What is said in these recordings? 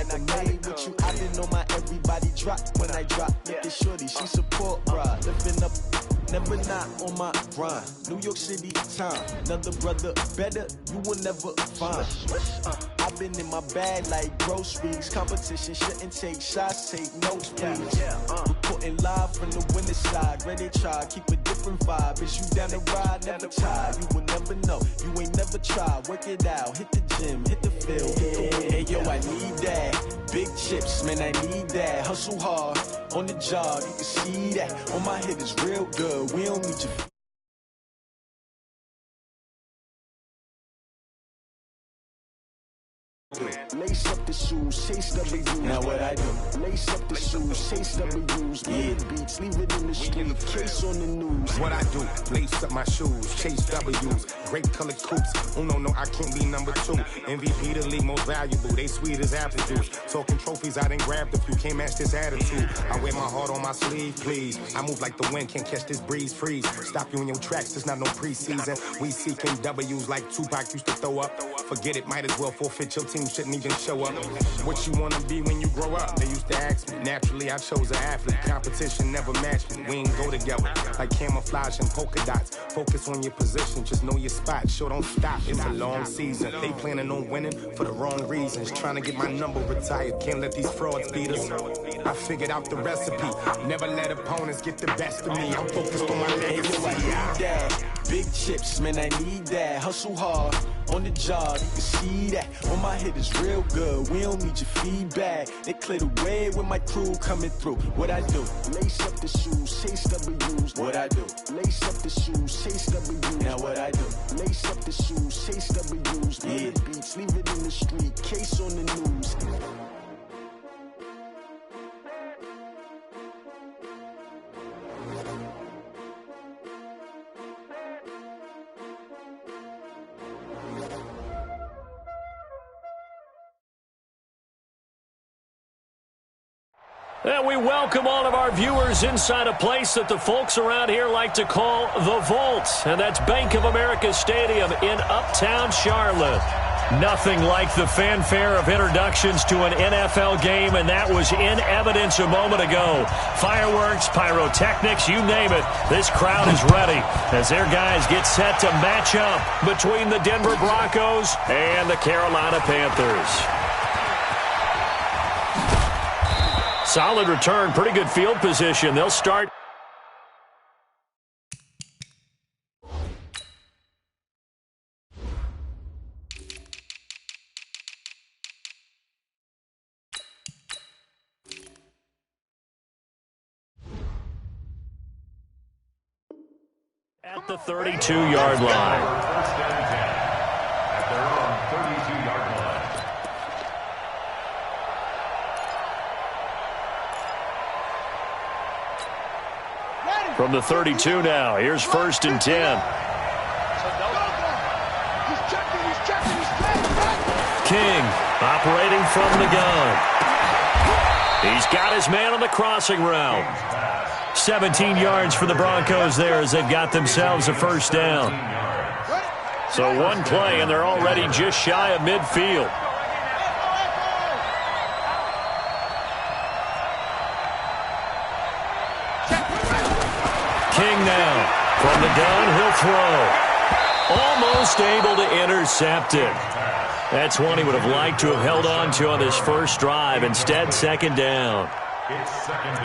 like the maid with you. I been on my everybody drop when I drop. Look at shorty, she support ride. Lifting up, never not on my grind. New York City time, another brother better, you will never find. I've been in my bag like groceries. Competition shouldn't take shots, take notes, please. Reporting live from the winning side. Ready to try, keep a different vibe. Is you down the ride, never tired. You will never know, you ain't never tried. Work it out, hit the gym, hit the field, hit the win. Hey yo, I need that. Big chips, man, I need that. Hustle hard, on the job, you can see that. On my head is real good, we don't need your... Lace up the shoes, chase W's. Now what I do? Lace up the shoes, chase W's. Big beats, leave it in the street, case on the news. What I do? Lace up my shoes, chase W's. Great colored coops. Oh no, I can't be number 2. MVP the league most valuable. They sweet as apple juice. Talking trophies, I done grabbed a few. Can't match this attitude. I wear my heart on my sleeve, please. I move like the wind, can't catch this breeze. Freeze. Stop you in your tracks. There's not no preseason. We seeking W's like Tupac used to throw up. Forget it, might as well forfeit. Your team shouldn't even show up. What you wanna be when you grow up? They used to ask me. Naturally, I chose an athlete. Competition never matched me. We ain't go together like camouflage and polka dots. Focus on your position, just know your spot. Sure, don't stop. It's a long season. They planning on winning for the wrong reasons. Trying to get my number retired. Can't let these frauds beat us. I figured out the recipe. Never let opponents get the best of me. I'm focused on my legacy. I need that. Big chips, man, I need that. Hustle hard, on the job, you can see that. On my head is real good, we don't need your feedback. They clear the way with my crew coming through. What I do? Lace up the shoes, chase W's. What I do? Lace up the shoes, chase W's. Now what I do? Lace up the shoes, chase W's. Big beats, leave it in the street, case on the news. And we welcome all of our viewers inside a place that the folks around here like to call the Vault. And that's Bank of America Stadium in Uptown Charlotte. Nothing like the fanfare of introductions to an NFL game, and that was in evidence a moment ago. Fireworks, pyrotechnics, you name it. This crowd is ready as their guys get set to match up between the Denver Broncos and the Carolina Panthers. Solid return, pretty good field position. They'll start. At the 32-yard line. At their own 32-yard line. From the 32 now, here's 1st and 10. King operating from the gun. He's got his man on the crossing route. 17 yards for the Broncos there as they've got themselves a 1st down. So one play and they're already just shy of midfield. King now from the gun, he'll throw. Almost able to intercept it. That's one he would have liked to have held on to on his first drive. Instead, 2nd down.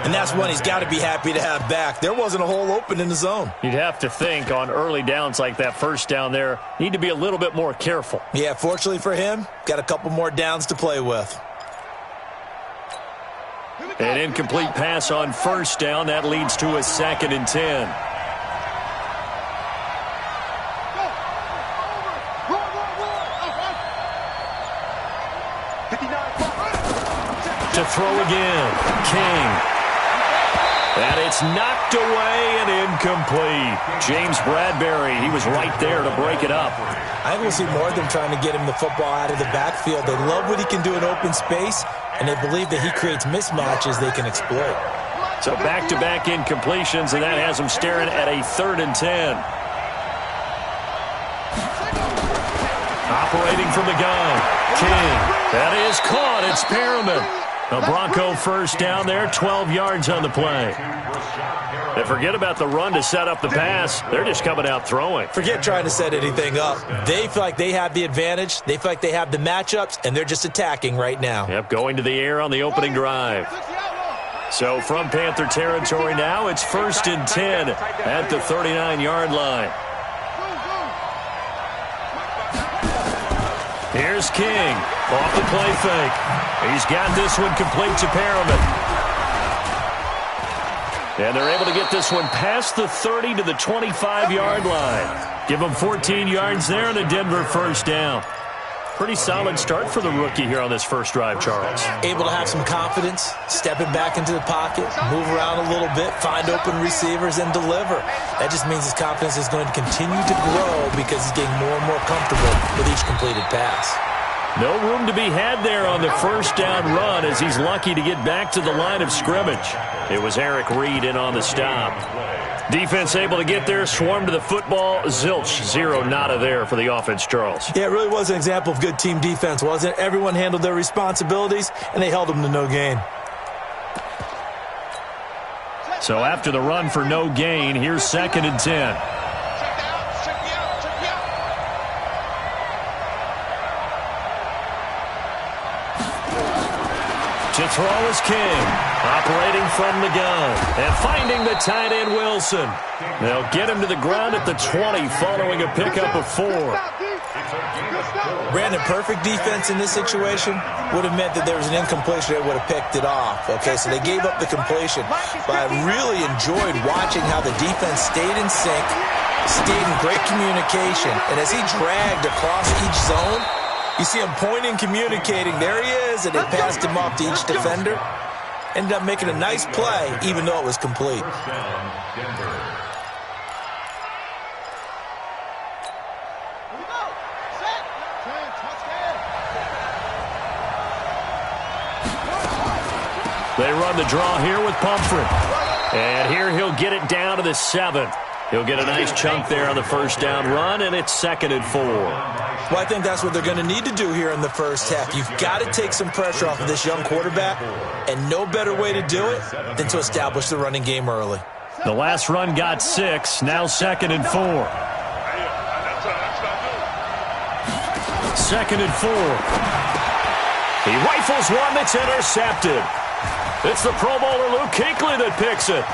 And that's one he's got to be happy to have back. There wasn't a hole open in the zone. You'd have to think on early downs like that 1st down there, need to be a little bit more careful. Yeah, fortunately for him, got a couple more downs to play with. An incomplete pass on 1st down. That leads to a 2nd and 10. To throw again, King. And it's knocked away and incomplete. James Bradbury, he was right there to break it up. I think we'll see more of them trying to get him the football out of the backfield. They love what he can do in open space, and they believe that he creates mismatches they can exploit. So back-to-back incompletions, and that has them staring at a 3rd and 10. Operating from the gun, King. That is caught. It's Perriman. A Bronco first down there, 12 yards on the play. And forget about the run to set up the pass. They're just coming out throwing. Forget trying to set anything up. They feel like they have the advantage. They feel like they have the matchups, and they're just attacking right now. Yep, going to the air on the opening drive. So from Panther territory now, it's 1st and 10 at the 39-yard line. Here's King off the play fake. He's got this one complete to Perriman. And they're able to get this one past the 30 to the 25-yard line. Give them 14 yards there and a Denver first down. Pretty solid start for the rookie here on this first drive, Charles. Able to have some confidence, stepping back into the pocket, move around a little bit, find open receivers, and deliver. That just means his confidence is going to continue to grow because he's getting more and more comfortable with each completed pass. No room to be had there on the first down run as he's lucky to get back to the line of scrimmage. It was Eric Reed in on the stop. Defense able to get there, swarm to the football. Zilch, zero, nada there for the offense, Charles. Yeah, it really was an example of good team defense, wasn't it? Everyone handled their responsibilities, and they held them to no gain. So after the run for no gain, here's 2nd and 10. To throw is King, operating from the gun, and finding the tight end Wilson. They'll get him to the ground at the 20 following a pickup of 4. Brandon, perfect defense in this situation would have meant that there was an incompletion that would have picked it off. Okay, so they gave up the completion, but I really enjoyed watching how the defense stayed in sync, stayed in great communication, and as he dragged across each zone, you see him pointing, communicating. There he is, and they passed him off to each defender. Ended up making a nice play, even though it was complete. They run the draw here with Pumphrey. And here he'll get it down to the 7. He'll get a nice chunk there on the first down run, and it's 2nd and 4. Well, I think that's what they're going to need to do here in the first half. You've got to take some pressure off of this young quarterback, and no better way to do it than to establish the running game early. The last run got 6, now 2nd and 4. 2nd and 4. He rifles one that's intercepted. It's the Pro Bowler Luke Kuechly that picks it.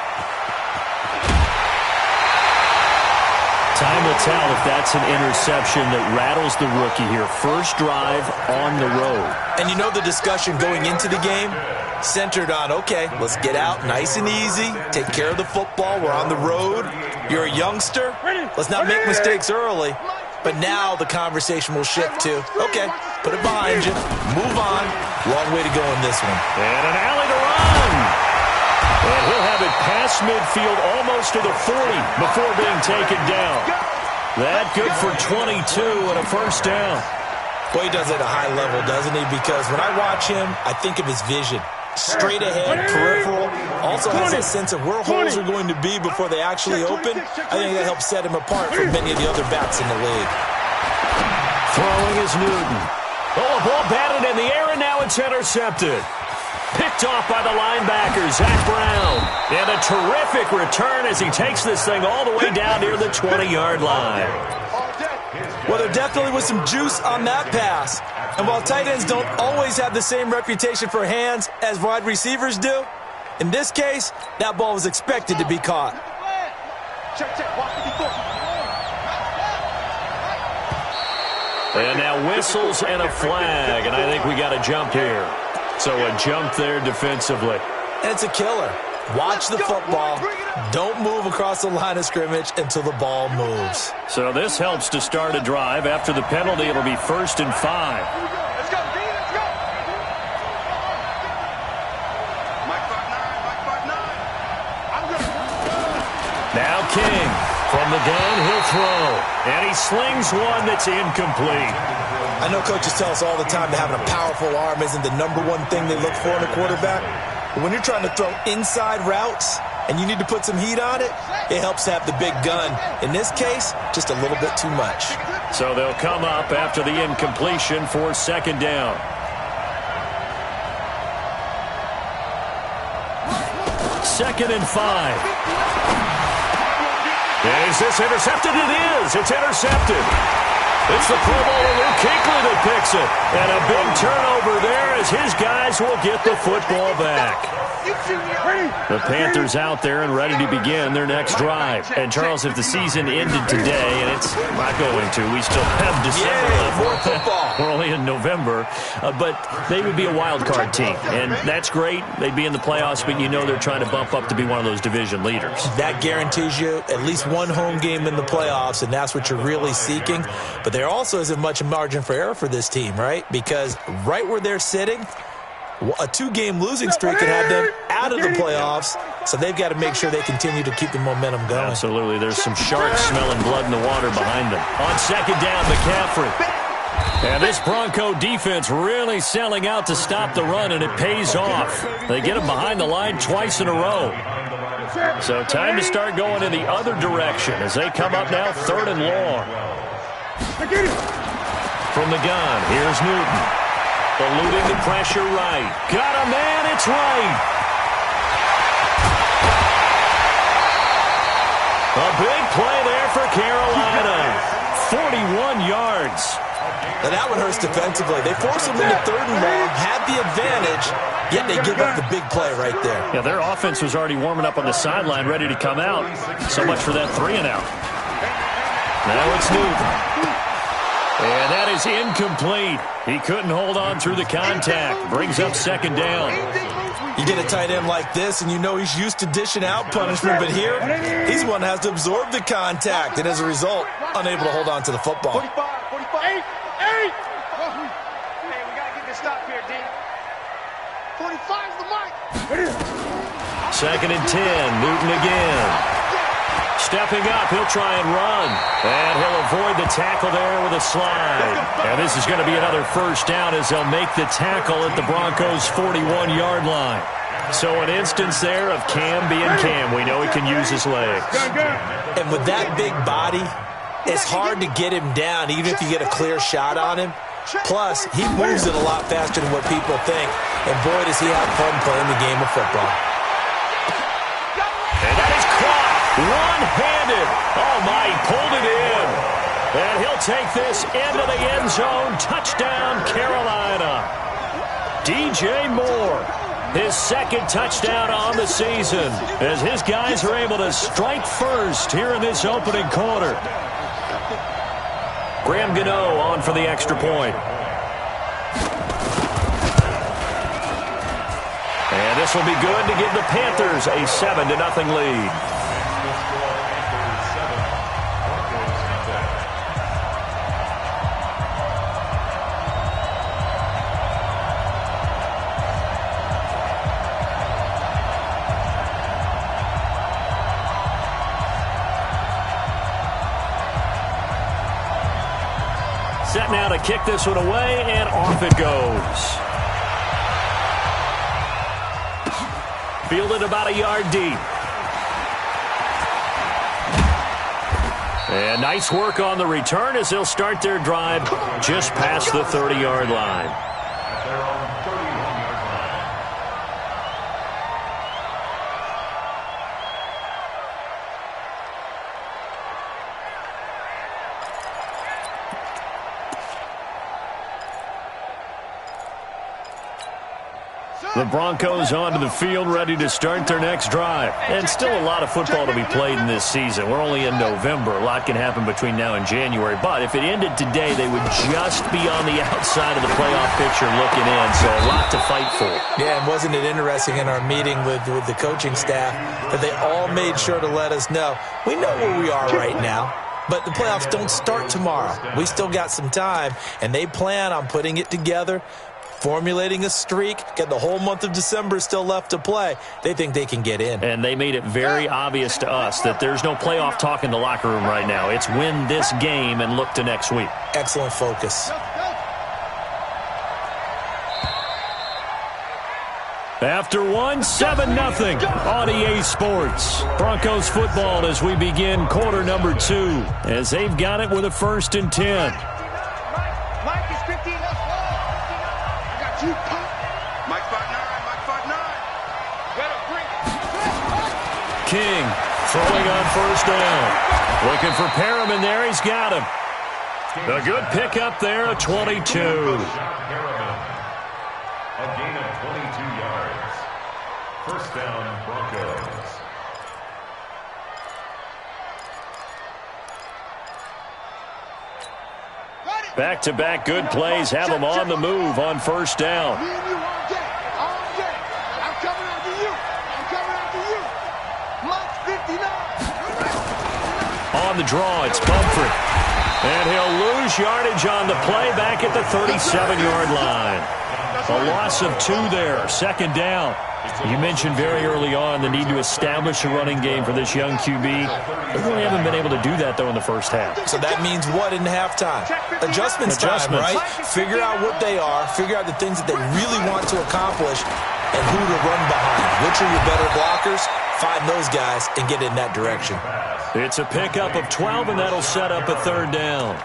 Time will tell if that's an interception that rattles the rookie here. First drive on the road. And you know the discussion going into the game centered on, okay, let's get out nice and easy, take care of the football, we're on the road. You're a youngster, let's not make mistakes early. But now the conversation will shift to, okay, put it behind you, move on. Long way to go in this one. And an alley to run. And he'll have it past midfield almost to the 40 before being taken down. That good for 22 and a first down. Boy, he does it at a high level, doesn't he? Because when I watch him, I think of his vision. Straight ahead, peripheral. Also has that sense of where holes are going to be before they actually open. I think that helps set him apart from many of the other backs in the league. Throwing is Newton. Oh, a ball batted in the air, and now it's intercepted. Picked off by the linebacker, Zach Brown. And a terrific return as he takes this thing all the way down near the 20-yard line. Well, there definitely was some juice on that pass. And while tight ends don't always have the same reputation for hands as wide receivers do, in this case, that ball was expected to be caught. And now whistles and a flag, and I think we got a jump here. So a jump there defensively. And it's a killer. Watch the football. Don't move across the line of scrimmage until the ball moves. So this helps to start a drive. After the penalty, it'll be 1st and 5. Let's go, D, let's go. Mike 5'9", I'm good. Now King. From the gun, he'll throw. And he slings one that's incomplete. I know coaches tell us all the time that having a powerful arm isn't the #1 thing they look for in a quarterback. But when you're trying to throw inside routes and you need to put some heat on it, it helps to have the big gun. In this case, just a little bit too much. So they'll come up after the incompletion for 2nd down. 2nd and 5. Is this intercepted? It is. It's intercepted. It's the Pro Bowler Luke Kuechly that picks it. And a big turnover there as his guys will get the football back. The Panthers out there and ready to begin their next drive. And, Charles, if the season ended today, and it's not going to, we still have December left. More football. We're only in November. But they would be a wild card team. And that's great. They'd be in the playoffs, but you know they're trying to bump up to be one of those division leaders. That guarantees you at least one home game in the playoffs, and that's what you're really seeking. But there also isn't much margin for error for this team, right? Because right where they're sitting, a 2-game losing streak could have them out of the playoffs, so they've got to make sure they continue to keep the momentum going. Absolutely. There's some sharks smelling blood in the water behind them. On 2nd down, McCaffrey. And this Bronco defense really selling out to stop the run, and it pays off. They get them behind the line twice in a row. So time to start going in the other direction as they come up now 3rd and long. From the gun, here's Newton. Eluding the pressure right. Got a man, it's right. A big play there for Carolina. 41 yards. Now that one hurts defensively. They force them into 3rd and long, had the advantage, yet they give up the big play right there. Yeah, their offense was already warming up on the sideline, ready to come out. So much for that 3-and-out. Now it's Newton. And that is incomplete. He couldn't hold on through the contact. Brings up 2nd down. You get a tight end like this, and you know he's used to dishing out punishment, but here, he's the one that has to absorb the contact, and as a result, unable to hold on to the football. 45, 45. 8. Hey, we got to get this stop here, D. 45's the mic. 2nd and 10. Newton again. Stepping up, he'll try and run. And he'll avoid the tackle there with a slide. And this is going to be another 1st down as they'll make the tackle at the Broncos' 41-yard line. So an instance there of Cam being Cam. We know he can use his legs. And with that big body, it's hard to get him down, even if you get a clear shot on him. Plus, he moves it a lot faster than what people think. And boy, does he have fun playing the game of football. And that is caught. One-handed. Oh, my, he pulled it in. And he'll take this into the end zone. Touchdown, Carolina. DJ Moore, his 2nd touchdown on the season, as his guys are able to strike first here in this opening quarter. Graham Gano on for the extra point. And this will be good to give the Panthers a 7-0 lead. Set now to kick this one away, and off it goes. Fielded about a yard deep. And nice work on the return as they'll start their drive just past the 30-yard line. The Broncos onto the field, ready to start their next drive. And still a lot of football to be played in this season. We're only in November. A lot can happen between now and January. But if it ended today, they would just be on the outside of the playoff picture looking in. So a lot to fight for. Yeah, and wasn't it interesting in our meeting with the coaching staff that they all made sure to let us know, we know where we are right now. But the playoffs don't start tomorrow. We still got some time, and they plan on putting it together, formulating a streak, get the whole month of December still left to play. They think they can get in. And they made it very obvious to us that there's no playoff talk in the locker room right now. It's win this game and look to next week. Excellent focus. After 7-0 on EA Sports. Broncos football as we begin quarter number 2, as they've got it with a 1st and 10. Mike is 15. I got you. Mike 5'9". Mike 5'9". Better bring it. King throwing on first down. Looking for Perriman there. He's got him. A good pickup there, a 22. A gain of 22 yards. First down, Broncos. Back-to-back good plays have them on the move on first down. Me and you all day. All day. I'm coming after you. I'm coming after you. Block 59. On the draw, it's Bumford. And he'll lose yardage on the play back at the 37-yard line. A loss of 2 there, second down. You mentioned very early on the need to establish a running game for this young QB. They really haven't been able to do that, though, in the first half. So that means what in halftime? Adjustments time, right? Figure out what they are, figure out the things that they really want to accomplish, and who to run behind. Which are your better blockers? Find those guys and get in that direction. It's a pickup of 12, and that'll set up a third down.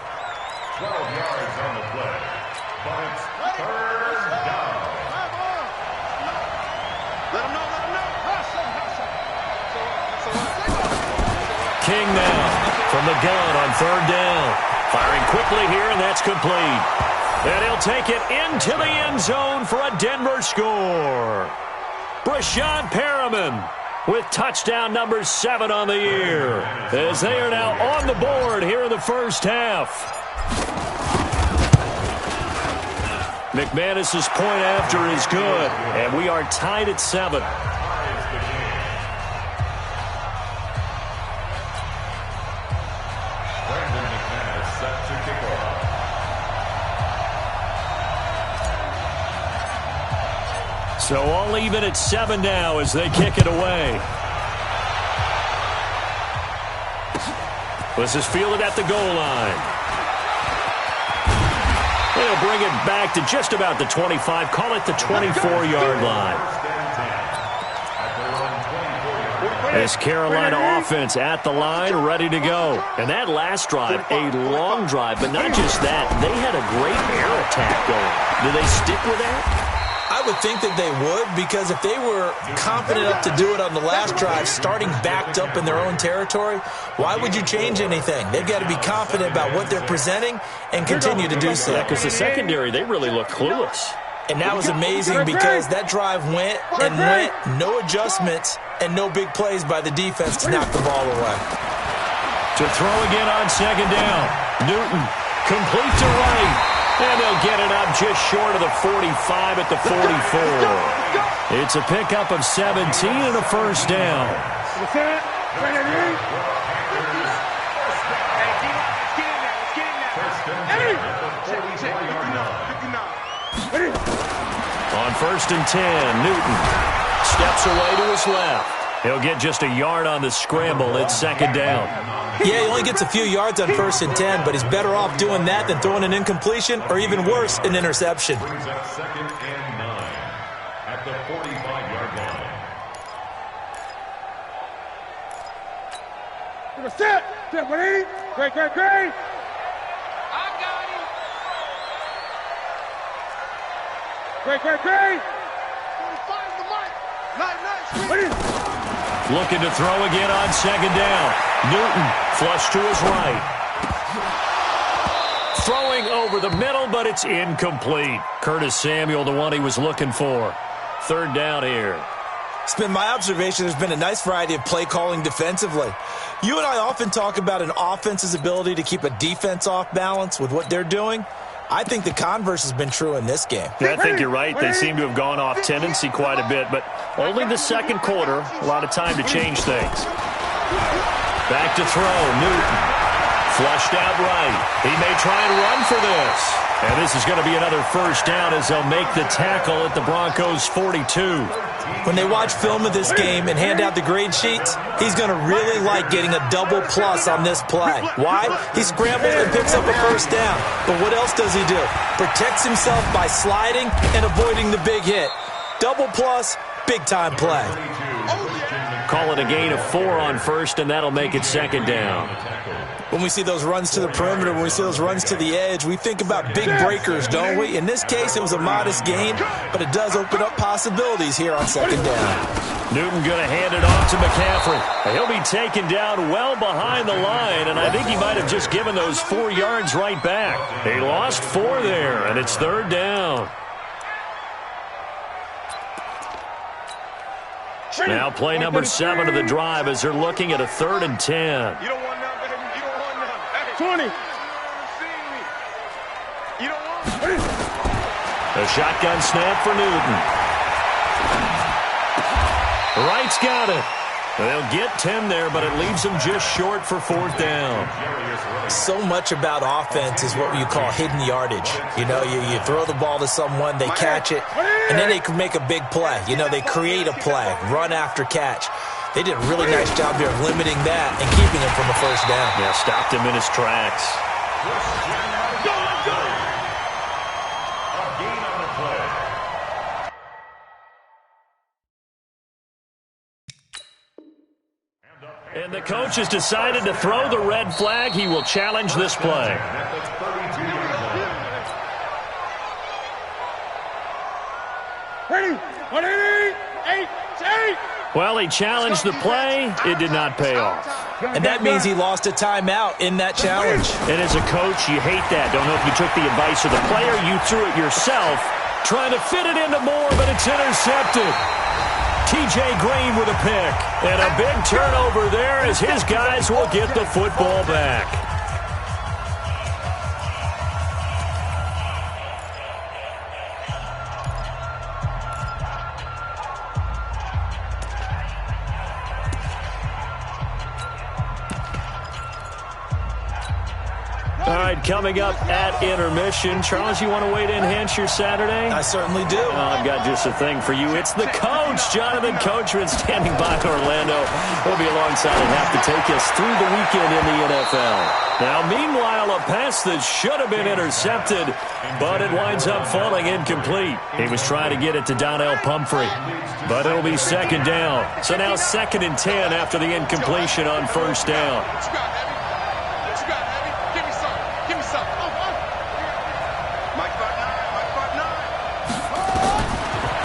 12 yards on the play, but it's third down. Let him know, let him know. King now from the gun on third down. Firing quickly here, and that's complete. And he'll take it into the end zone for a Denver score. Brashad Perriman with touchdown number 7 on the year, as they are now on the board here in the first half. McManus's point after is good, and we are tied at 7. Brandon McManus set to kick off. So all even at 7 now as they kick it away. This is fielded at the goal line. They'll bring it back to just about the 25. Call it the 24-yard line. This Carolina offense at the line, ready to go. And that last drive, a long drive, but not just that. They had a great air attack going. Do they stick with that? I would think that they would, because if they were confident enough to do it on the last drive, starting backed up in their own territory, why would you change anything? They've got to be confident about what they're presenting and continue to do so. Because the secondary, they really look clueless. And that was amazing because that drive went and went, no adjustments and no big plays by the defense to knock the ball away. To throw again on second down. Newton complete to right. And they'll get it up just short of the 45 at the 44. It's a pickup of 17 and a first down. On first and 10, Newton steps away to his left. He'll get just a yard on the scramble. It's second down. Yeah, he only gets a few yards on first and 10, but he's better off doing that than throwing an incompletion or even worse, an interception. Brings up second and 9 at the 45-yard line. Set, buddy. Great. I got him. Great. Find the mic. Nice. Looking to throw again on second down. Newton flush to his right. Throwing over the middle, but it's incomplete. Curtis Samuel, the one he was looking for. Third down here. It's been my observation there's been a nice variety of play calling defensively. You and I often talk about an offense's ability to keep a defense off balance with what they're doing. I think the converse has been true in this game. Yeah, I think you're right. They seem to have gone off tendency quite a bit, but only the second quarter, a lot of time to change things. Back to throw, Newton. Flushed out right. He may try and run for this. And this is going to be another first down as they'll make the tackle at the Broncos' 42. When they watch film of this game and hand out the grade sheets, he's going to really like getting a double plus on this play. Why? He scrambles and picks up a first down. But what else does he do? Protects himself by sliding and avoiding the big hit. Double plus, big-time play. Call it a gain of 4 on first, and that'll make it second down. When we see those runs to the perimeter, when we see those runs to the edge, we think about big breakers, don't we? In this case, it was a modest gain, but it does open up possibilities here on second down. Newton going to hand it off to McCaffrey. He'll be taken down well behind the line, and I think he might have just given those 4 yards right back. He lost 4 there, and it's 3rd down. Now play number 7 of the drive as they're looking at a 3rd and 10. You don't want none, baby. You don't want none. Hey, 20. You don't want A shotgun snap for Newton. Wright's got it. They'll get 10 there, but it leaves them just short for 4th down. So much about offense is what you call hidden yardage. You know, you throw the ball to someone, they catch it, and then they can make a big play. You know, they create a play, run after catch. They did a really nice job here of limiting that and keeping him from a 1st down. Yeah, stopped him in his tracks. And the coach has decided to throw the red flag. He will challenge this play. Well, he challenged the play. It did not pay off. And that means he lost a timeout in that challenge. And as a coach, you hate that. Don't know if you took the advice of the player. You threw it yourself, trying to fit it into Moore, but it's intercepted. T.J. Green with a pick. And a big turnover there as his guys will get the football back. All right, coming up at intermission. Charles, you want to wait to enhance your Saturday? I certainly do. I've got just a thing for you. It's the coach, Jonathan Coachman, standing by Orlando. He'll be alongside and have to take us through the weekend in the NFL. Now, meanwhile, a pass that should have been intercepted, but it winds up falling incomplete. He was trying to get it to Donnell Pumphrey, but it'll be 2nd down. So now 2nd and 10 after the incompletion on 1st down.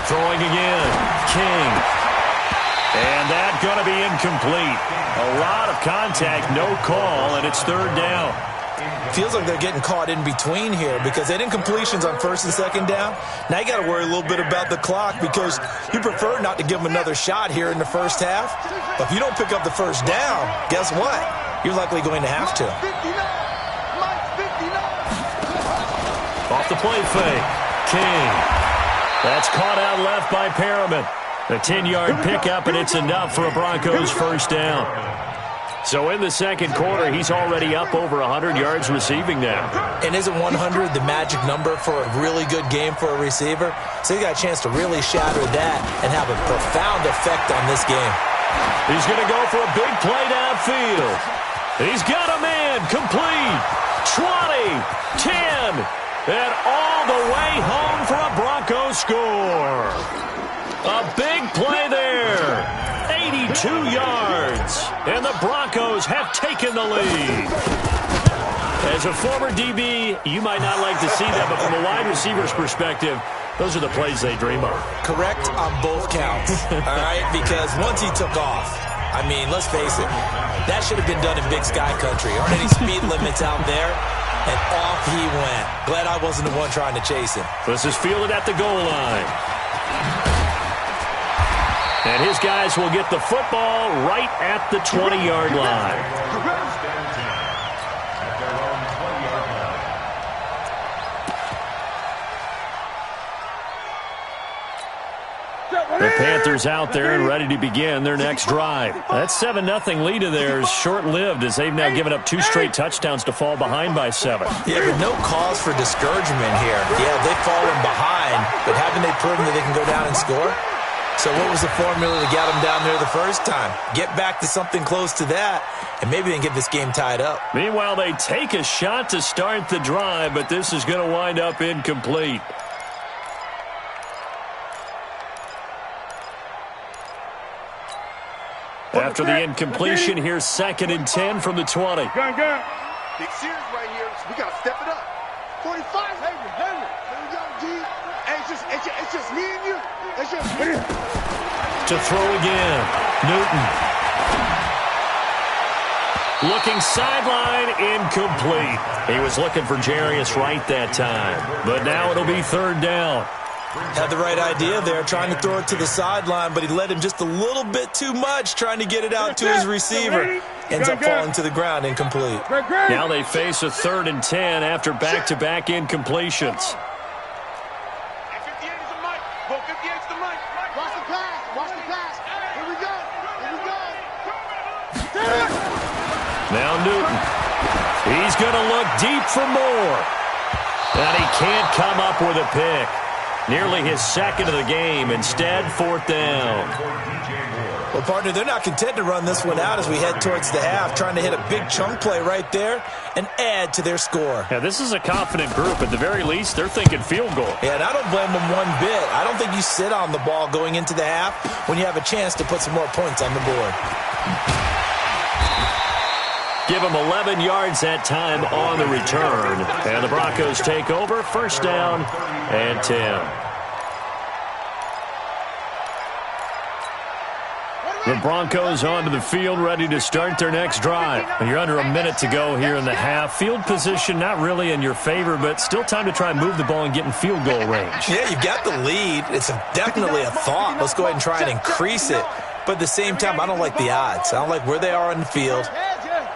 Throwing again, King. And that's going to be incomplete. A lot of contact, no call, and it's 3rd down. Feels like they're getting caught in between here because that incompletion's on 1st and 2nd down. Now you got to worry a little bit about the clock because you prefer not to give them another shot here in the 1st half. But if you don't pick up the 1st down, guess what? You're likely going to have to. Off the play fake, King. That's caught out left by Perriman. A 10-yard pickup, and it's enough for a Broncos 1st down. So in the 2nd quarter, he's already up over 100 yards receiving now. And isn't 100 the magic number for a really good game for a receiver? So he got a chance to really shatter that and have a profound effect on this game. He's going to go for a big play downfield. He's got a man complete. 20, 10. And all the way home for a Broncos score. A big play there. 82 yards. And the Broncos have taken the lead. As a former DB, you might not like to see that, but from a wide receiver's perspective, those are the plays they dream of. Correct on both counts, all right? Because once he took off, I mean, let's face it, that should have been done in Big Sky Country. Aren't any speed limits out there? And off he went. Glad I wasn't the one trying to chase him. This is fielded at the goal line. And his guys will get the football right at the 20-yard line. The Panthers out there and ready to begin their next drive. That 7-0 lead of theirs short-lived as they've now given up 2 straight touchdowns to fall behind by 7. Yeah, but no cause for discouragement here. Yeah, they've fallen behind, but haven't they proven that they can go down and score? So what was the formula to get them down there the first time? Get back to something close to that, and maybe they can get this game tied up. Meanwhile, they take a shot to start the drive, but this is going to wind up incomplete. After the incompletion, here's 2nd and 10 from the 20. Big series right here. We got to step it up. 45. Hey, there we go, G. Hey, it's just me and you. It's just me. To throw again. Newton. Looking sideline, incomplete. He was looking for Jarius Wright that time. But now it'll be third down. Had the right idea there, trying to throw it to the sideline, but he led him just a little bit too much, trying to get it out to his receiver. Ends up falling to the ground, incomplete. Now they face a 3rd and 10 after back-to-back incompletions. 58 is the mic. Well, 58 is the mic. Watch the pass. Watch the pass. Here we go. Here we go. Now Newton. He's going to look deep for more. And he can't come up with a pick. Nearly his second of the game. Instead, 4th down. Well, partner, they're not content to run this one out as we head towards the half, trying to hit a big chunk play right there and add to their score. Yeah, this is a confident group. At the very least, they're thinking field goal. Yeah, and I don't blame them one bit. I don't think you sit on the ball going into the half when you have a chance to put some more points on the board. Give them 11 yards that time on the return. And the Broncos take over, 1st down and 10. The Broncos onto the field, ready to start their next drive. You're under a minute to go here in the half. Field position not really in your favor, but still time to try and move the ball and get in field goal range. Yeah, you've got the lead. It's definitely a thought. Let's go ahead and try and increase it. But at the same time, I don't like the odds. I don't like where they are on the field.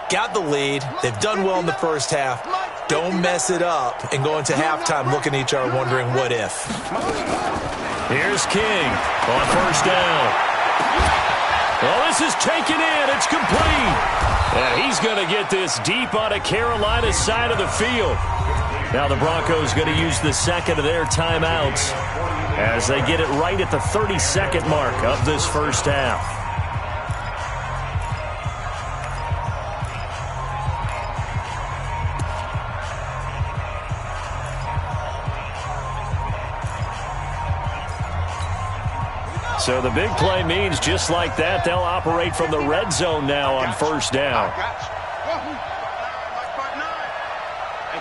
Got the lead. They've done well in the first half. Don't mess it up and go into halftime looking at each other wondering what if. Here's King on 1st down. Well, this is taken in. It's complete. And he's going to get this deep on Carolina's side of the field. Now the Broncos going to use the second of their timeouts as they get it right at the 30-second mark of this first half. So the big play means just like that, they'll operate from the red zone now on 1st down.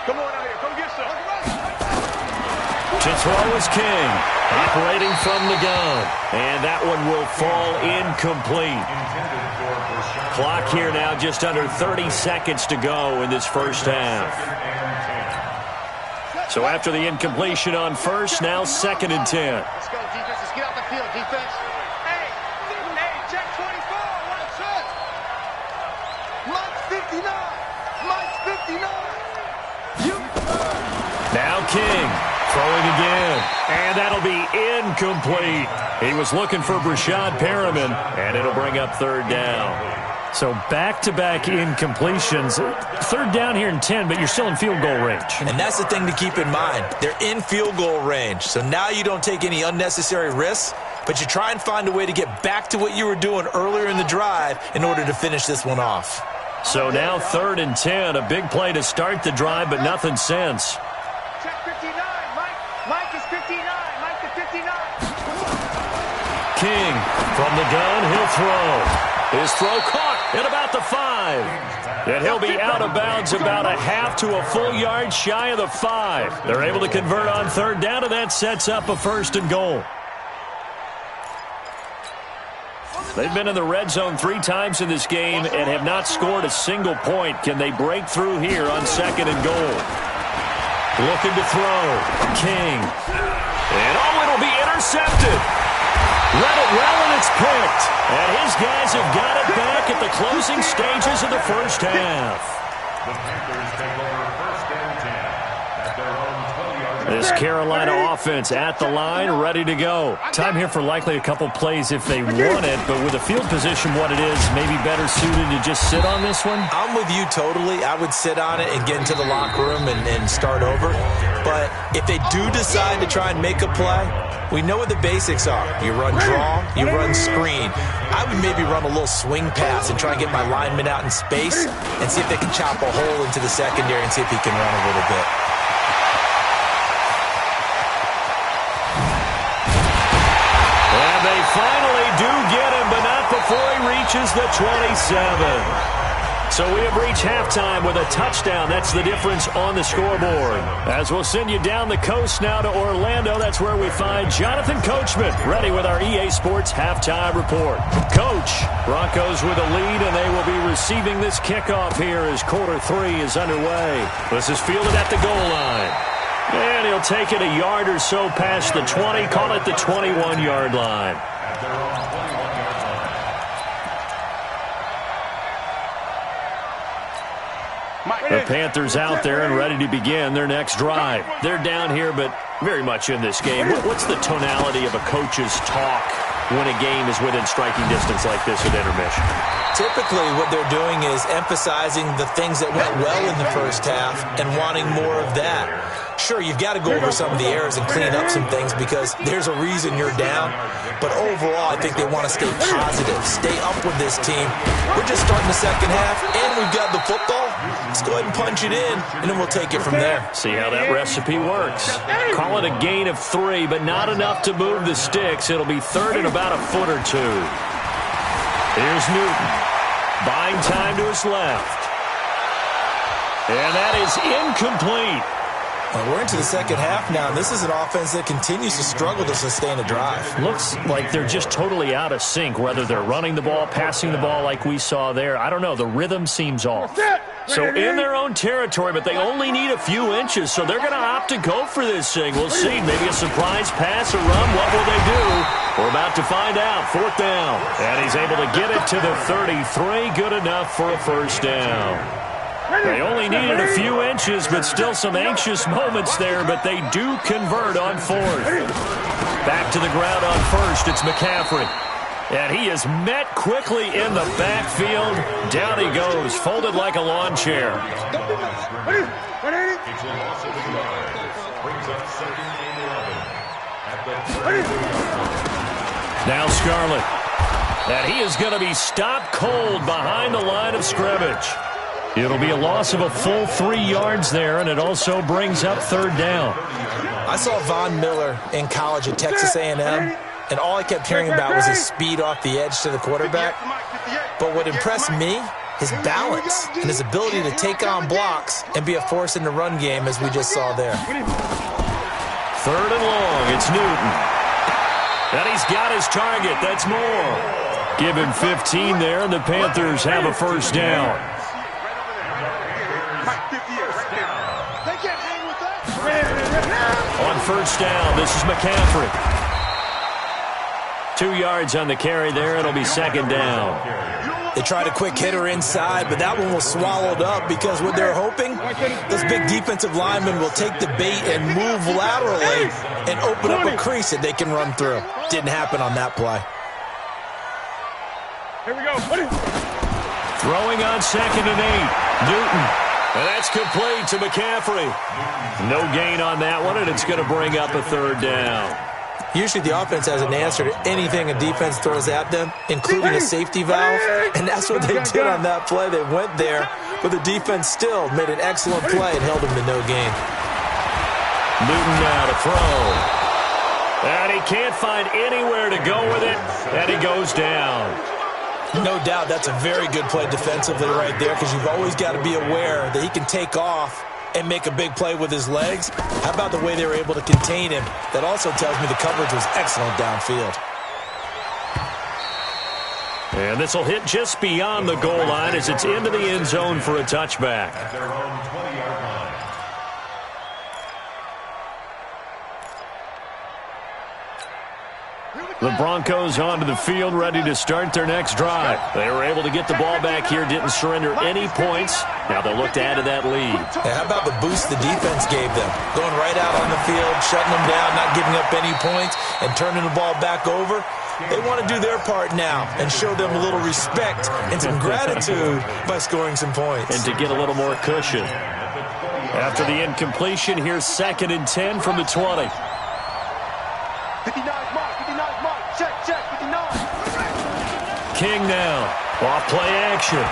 Come on out here. Come get some. To throw is King, operating from the gun. And that one will fall incomplete. Clock here now just under 30 seconds to go in this first half. So after the incompletion on 1st, now 2nd and 10. Let's go, defense. Let's get out the field, defense. Hey, check 24. Watch it. Mike's 59. Mike's 59. Now King throwing again. And that'll be incomplete. He was looking for Brashad Perriman, and it'll bring up 3rd down. So back-to-back incompletions. 3rd down here in 10, but you're still in field goal range. And that's the thing to keep in mind. They're in field goal range. So now you don't take any unnecessary risks, but you try and find a way to get back to what you were doing earlier in the drive in order to finish this one off. So now 3rd and 10, a big play to start the drive, but nothing since. Check 59. Mike is 59. Mike is 59. King from the gun, he'll throw. His throw caught at about the 5. And he'll be out of bounds about a half to a full yard shy of the 5. They're able to convert on 3rd down, and that sets up a 1st and goal. They've been in the red zone 3 times in this game and have not scored a single point. Can they break through here on 2nd and goal? Looking to throw. King. And it'll be intercepted. Read it well, and it's picked. And his guys have got it back at the closing stages of the first half. The Panthers take over 1st and 10 at their own 20-yard line. This Carolina offense at the line, ready to go. Time here for likely a couple plays if they want it, but with the field position what it is, maybe better suited to just sit on this one? I'm with you totally. I would sit on it and get into the locker room and start over. But if they do decide to try and make a play, we know what the basics are. You run draw, you run screen. I would maybe run a little swing pass and try and get my lineman out in space and see if they can chop a hole into the secondary and see if he can run a little bit. And they finally do get him, but not before he reaches the 27. So we have reached halftime with a touchdown. That's the difference on the scoreboard. As we'll send you down the coast now to Orlando, that's where we find Jonathan Coachman, ready with our EA Sports halftime report. Coach, Broncos with a lead, and they will be receiving this kickoff here as quarter 3 is underway. This is fielded at the goal line. And he'll take it a yard or so past the 20, call it the 21-yard line. The Panthers out there and ready to begin their next drive. They're down here, but very much in this game. What's the tonality of a coach's talk when a game is within striking distance like this at intermission? Typically, what they're doing is emphasizing the things that went well in the first half and wanting more of that. Sure, you've got to go over some of the errors and clean up some things because there's a reason you're down. But overall, I think they want to stay positive, stay up with this team. We're just starting the second half, and we've got the football. Let's go ahead and punch it in, and then we'll take it from there. See how that recipe works. Call it a gain of 3, but not enough to move the sticks. It'll be third and about a foot or 2. Here's Newton. Buying time to his left. And that is incomplete. Well, we're into the second half now, and this is an offense that continues to struggle to sustain a drive. Looks like they're just totally out of sync, whether they're running the ball, passing the ball like we saw there. I don't know. The rhythm seems off. So in their own territory, but they only need a few inches, so they're going to opt to go for this thing. We'll see. Maybe a surprise pass or run. What will they do? We're about to find out. 4th down. And he's able to get it to the 33. Good enough for a first down. They only needed a few inches, but still some anxious moments there, but they do convert on 4th. Back to the ground on 1st. It's McCaffrey. And he is met quickly in the backfield. Down he goes, folded like a lawn chair. Now Scarlett. And he is going to be stopped cold behind the line of scrimmage. It'll be a loss of a full 3 yards there, and it also brings up 3rd down. I saw Von Miller in college at Texas A&M, and all I kept hearing about was his speed off the edge to the quarterback. But what impressed me, his balance and his ability to take on blocks and be a force in the run game, as we just saw there. 3rd and long, it's Newton. And he's got his target, that's more. Give him 15 there, and the Panthers have a first down. On 1st down, this is McCaffrey. 2 yards on the carry there. It'll be 2nd down. They tried a quick hitter inside, but that one was swallowed up because what they're hoping, those big defensive linemen will take the bait and move laterally and open up a crease that they can run through. Didn't happen on that play. Here we go. Throwing on 2nd and 8. Newton. And that's complete to McCaffrey. No gain on that one, and it's going to bring up a 3rd down. Usually the offense has an answer to anything a defense throws at them, including a safety valve, and that's what they did on that play. They went there, but the defense still made an excellent play and held them to no gain. Newton now to throw. And he can't find anywhere to go with it, and he goes down. No doubt that's a very good play defensively right there because you've always got to be aware that he can take off and make a big play with his legs. How about the way they were able to contain him? That also tells me the coverage was excellent downfield. And this will hit just beyond the goal line as it's into the end zone for a touchback. At their own 20-yard line. The Broncos onto the field, ready to start their next drive. They were able to get the ball back here, didn't surrender any points. Now they'll look to add to that lead. And how about the boost the defense gave them? Going right out on the field, shutting them down, not giving up any points, and turning the ball back over. They want to do their part now and show them a little respect and some gratitude by scoring some points. And to get a little more cushion. After the incompletion, here's 2nd and 10 from the 20. 59 mark, 59 mark, check, 59. King now, off play action.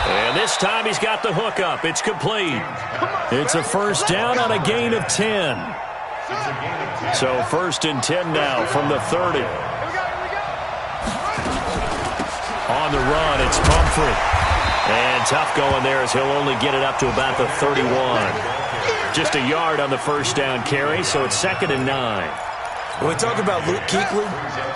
And this time he's got the hook up. It's complete. It's a first down on a gain of 10. So 1st and 10 now from the 30. On the run, it's Pumphrey. And tough going there as he'll only get it up to about the 31. Just a yard on the first down carry, so it's 2nd and 9. When we talk about Luke Kuechly,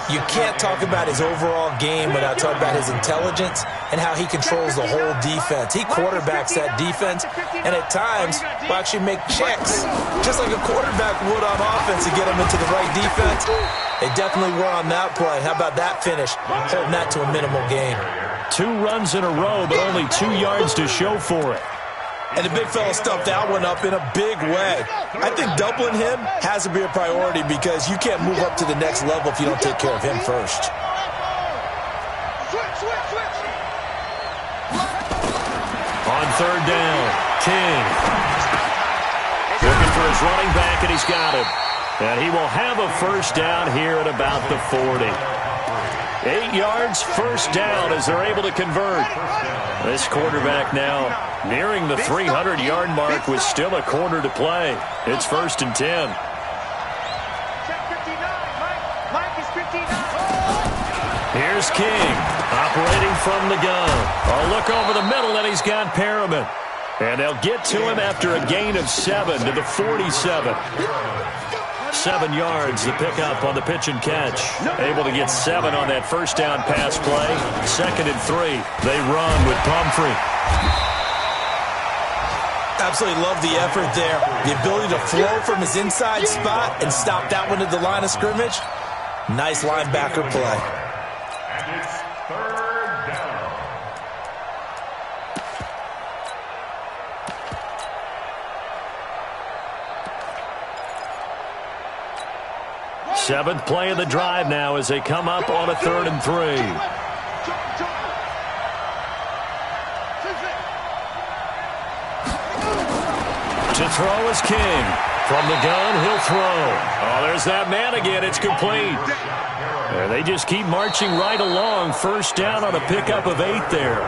you can't talk about his overall game without talking about his intelligence and how he controls the whole defense. He quarterbacks that defense, and at times will actually make checks, just like a quarterback would on offense to get them into the right defense. They definitely were on that play. How about that finish, holding that to a minimal gain? 2 runs in a row, but only 2 yards to show for it. And the big fella stuffed that one up in a big way. I think doubling him has to be a priority because you can't move up to the next level if you don't take care of him first. On 3rd down, King. Looking for his running back, and he's got him. And he will have a first down here at about the 40. 8 yards, first down as they're able to convert. This quarterback now nearing the 300-yard mark with still a quarter to play. It's 1st and 10. Here's King, operating from the gun. A look over the middle, and he's got Perriman. And they'll get to him after a gain of 7 to the 47. 7 yards, the pickup on the pitch and catch. Able to get 7 on that first down pass play. 2nd and 3. They run with Pumphrey. Absolutely love the effort there. The ability to flow from his inside spot and stop that one at the line of scrimmage. Nice linebacker play. And it's 3rd down. Seventh play of the drive now as they come up on a 3rd and 3. To throw is King. From the gun, he'll throw. Oh, there's that man again. It's complete. And they just keep marching right along. First down on a pickup of 8 there.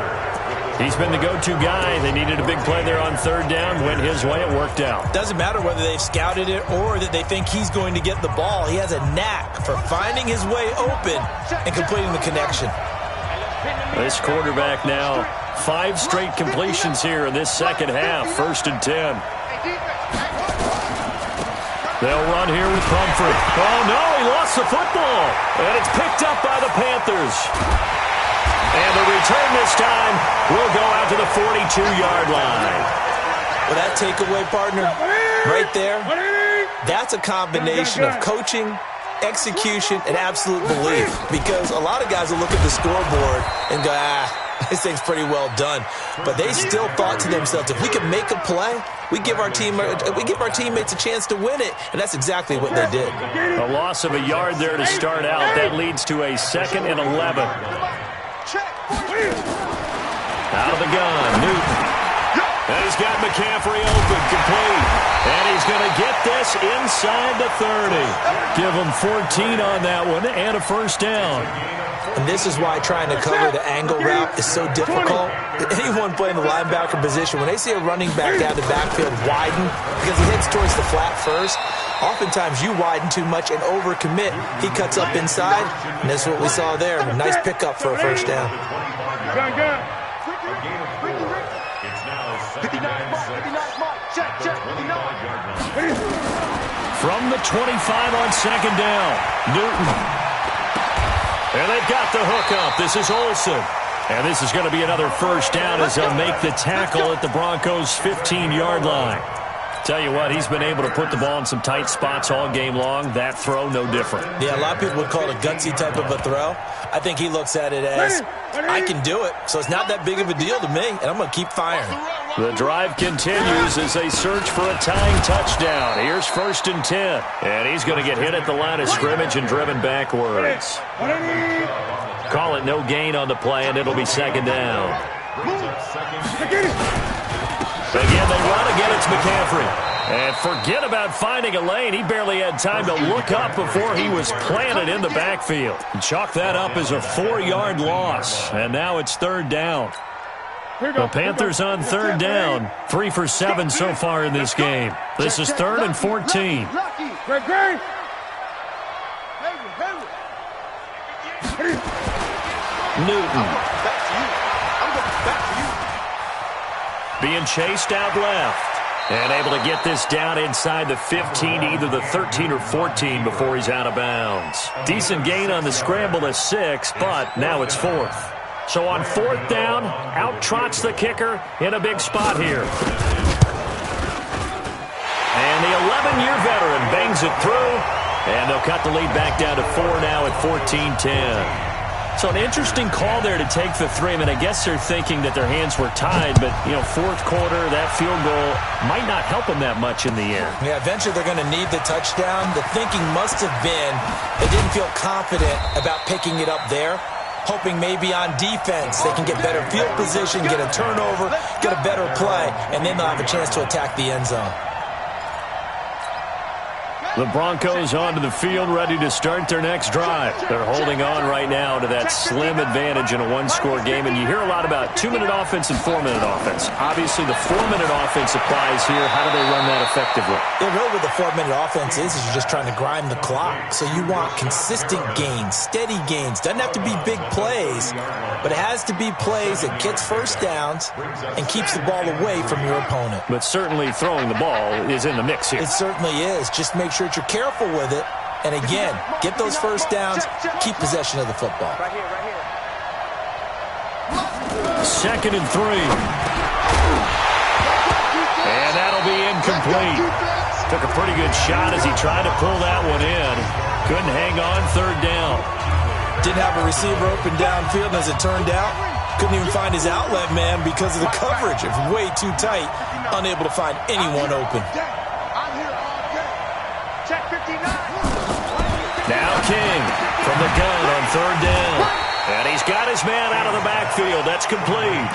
He's been the go-to guy. They needed a big play there on 3rd down. Went his way. It worked out. Doesn't matter whether they've scouted it or that they think he's going to get the ball. He has a knack for finding his way open and completing the connection. This quarterback now, 5 straight completions here in this second half. 1st and 10. They'll run here with Pumphrey. Oh, no, he lost the football. And it's picked up by the Panthers. And the return this time will go out to the 42-yard line. Well, that takeaway, partner, right there, that's a combination of coaching, execution, and absolute belief. Because a lot of guys will look at the scoreboard and go, this thing's pretty well done. But they still thought to themselves, if we can make a play, we give our teammates a chance to win it. And that's exactly what they did. A loss of a yard there to start out. That leads to a 2nd and 11. Out of the gun, Newton. And he's got McCaffrey open, complete. And he's going to get this inside the 30. Give him 14 on that one and a first down. And this is why trying to cover the angle route is so difficult. Anyone playing the linebacker position, when they see a running back down the backfield widen because he heads towards the flat first, oftentimes you widen too much and overcommit. He cuts up inside, and that's what we saw there. A nice pickup for a first down. From the 25 on 2nd down, Newton. And they've got the hook up. This is Olsen. And this is going to be another first down as they'll make the tackle at the Broncos' 15-yard line. Tell you what, he's been able to put the ball in some tight spots all game long. That throw, no different. Yeah, a lot of people would call it a gutsy type of a throw. I think he looks at it as, I can do it, so it's not that big of a deal to me, and I'm going to keep firing. The drive continues as they search for a tying touchdown. Here's 1st and 10. And he's going to get hit at the line of scrimmage and driven backwards. Call it no gain on the play, and it'll be 2nd down. Again, they run again. It's McCaffrey. And forget about finding a lane. He barely had time to look up before he was planted in the backfield. Chalk that up as a 4-yard loss. And now it's 3rd down. The Panthers on 3rd down. 3 for 7 so far in this game. This is 3rd and 14. Newton. Being chased out left. And able to get this down inside the 15, either the 13 or 14 before he's out of bounds. Decent gain on the scramble of 6, but now it's 4th. So on 4th down, out trots the kicker in a big spot here. And the 11-year veteran bangs it through, and they'll cut the lead back down to 4 now at 14-10. So an interesting call there to take the 3. I mean, I guess they're thinking that their hands were tied, but, you know, 4th quarter, that field goal might not help them that much in the end. Yeah, eventually they're going to need the touchdown. The thinking must have been they didn't feel confident about picking it up there, hoping maybe on defense they can get better field position, get a turnover, get a better play, and then they'll have a chance to attack the end zone. The Broncos onto the field, ready to start their next drive. They're holding on right now to that slim advantage in a one-score game, and you hear a lot about 2-minute offense and 4-minute offense. Obviously, the 4-minute offense applies here. How do they run that effectively? Yeah, really what the 4-minute offense is you're just trying to grind the clock. So you want consistent gains, steady gains. Doesn't have to be big plays, but it has to be plays that gets first downs and keeps the ball away from your opponent. But certainly throwing the ball is in the mix here. It certainly is. Just make sure you're careful with it. And again, get those first downs, keep possession of the football. Right here, right here. 2nd and 3. And that'll be incomplete. Took a pretty good shot as he tried to pull that one in. Couldn't hang on 3rd down. Didn't have a receiver open downfield, and as it turned out, couldn't even find his outlet man because of the coverage. It was way too tight, unable to find anyone open. Check 59. Now King from the gun on 3rd down. And he's got his man out of the backfield. That's complete.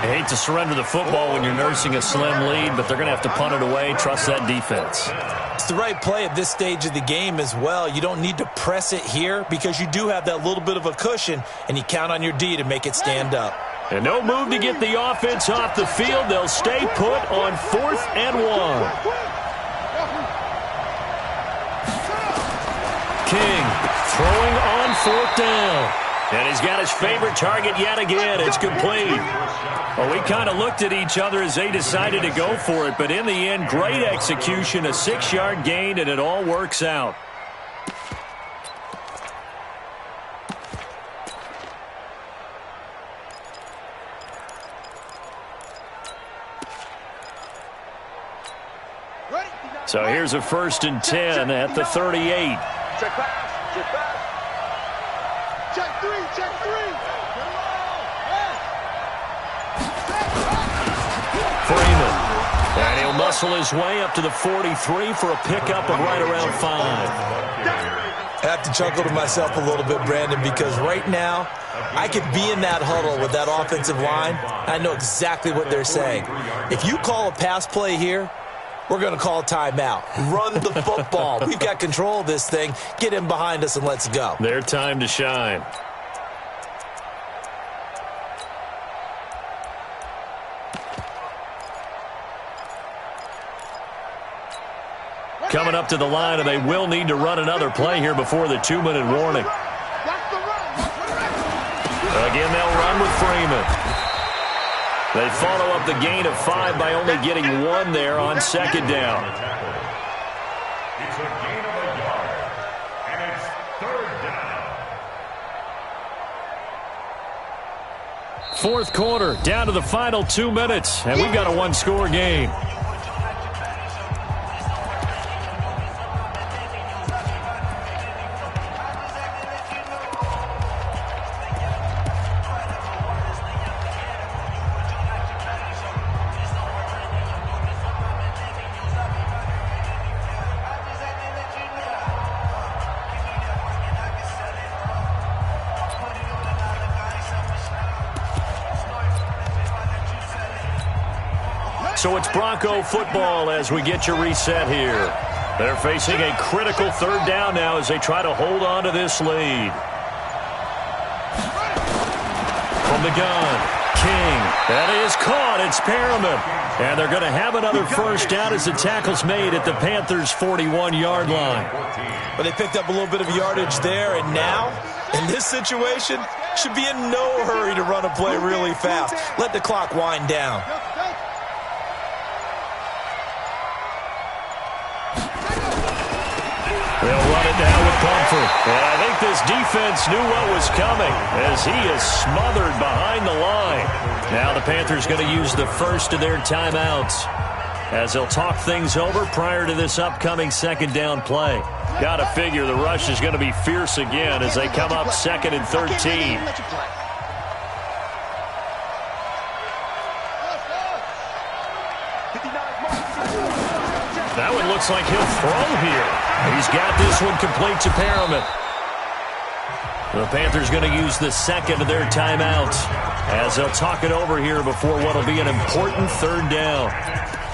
I hate to surrender the football when you're nursing a slim lead, but they're going to have to punt it away. Trust that defense. It's the right play at this stage of the game as well. You don't need to press it here because you do have that little bit of a cushion, and you count on your D to make it stand up. And no move to get the offense off the field. They'll stay put on 4th and 1. King throwing on 4th down. And he's got his favorite target yet again. It's complete. Well, we kind of looked at each other as they decided to go for it. But in the end, great execution, a 6-yard gain, and it all works out. So here's a 1st and 10 at the 38. Check pass. Check pass. Check 3. Check 3. Freeman. And he'll muscle his way up to the 43 for a pickup of right around 5. I have to chuckle to myself a little bit, Brandon, because right now I could be in that huddle with that offensive line. I know exactly what they're saying. If you call a pass play here, we're going to call a timeout. Run the football. We've got control of this thing. Get in behind us and let's go. Their time to shine. Coming up to the line, and they will need to run another play here before the 2-minute warning. Again, they'll run with Freeman. They follow up the gain of 5 by only getting 1 there on 2nd down. It's a gain of a yard, and it's 3rd down. 4th quarter, down to the final 2 minutes, and we've got a 1-score game. So it's Bronco football as we get you reset here. They're facing a critical 3rd down now as they try to hold on to this lead. From the gun, King. That is caught. It's Perriman. And they're going to have another 1st down as the tackle's made at the Panthers' 41-yard line. But they picked up a little bit of yardage there, and now, in this situation, should be in no hurry to run a play really fast. Let the clock wind down. They'll run it now with Comfort. And I think this defense knew what was coming as he is smothered behind the line. Now the Panthers going to use the first of their timeouts as they'll talk things over prior to this upcoming second down play. Got to figure the rush is going to be fierce again as they come up 2nd and 13. That one looks like he'll throw here. He's got this one complete to Perriman. The Panthers going to use the second of their timeouts as they'll talk it over here before what will be an important third down.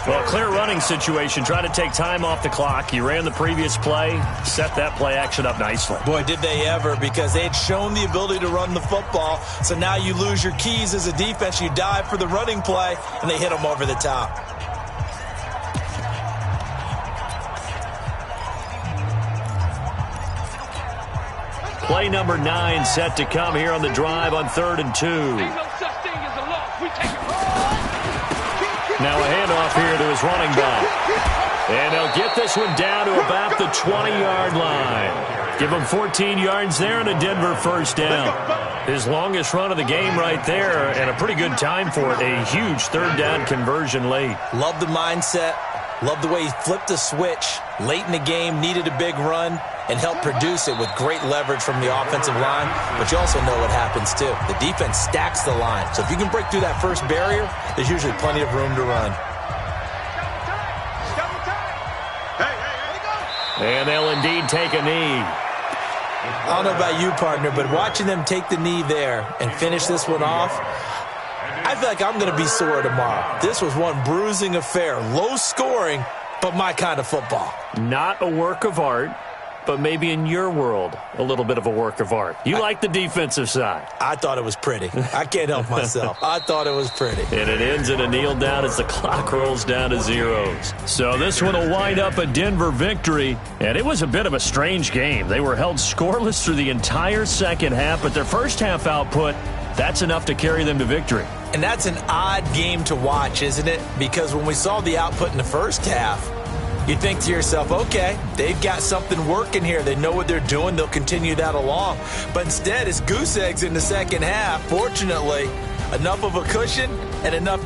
Well, clear running situation. Try to take time off the clock. You ran the previous play, set that play action up nicely. Boy, did they ever, because they had shown the ability to run the football. So now you lose your keys as a defense. You dive for the running play, and they hit them over the top. Play number 9 set to come here on the drive on 3rd and 2. Now a handoff here to his running back. And they'll get this one down to about the 20-yard line. Give him 14 yards there and a Denver first down. His longest run of the game right there, and a pretty good time for it. A huge third down conversion late. Love the mindset. Love the way he flipped the switch. Late in the game, needed a big run, and helped produce it with great leverage from the offensive line. But you also know what happens, too. The defense stacks the line. So if you can break through that first barrier, there's usually plenty of room to run. And they'll indeed take a knee. I don't know about you, partner, but watching them take the knee there and finish this one off, I feel like I'm going to be sore tomorrow. This was one bruising affair. Low scoring, but my kind of football. Not a work of art, but maybe in your world, a little bit of a work of art. You like the defensive side. I thought it was pretty. I can't help myself. I thought it was pretty. And it ends in a kneel down as the clock rolls down to zeros. So this one will wind up a Denver victory. And it was a bit of a strange game. They were held scoreless through the entire second half, but their first half output, that's enough to carry them to victory. And that's an odd game to watch, isn't it? Because when we saw the output in the first half, you think to yourself, okay, they've got something working here. They know what they're doing. They'll continue that along. But instead, it's goose eggs in the second half. Fortunately, enough of a cushion and enough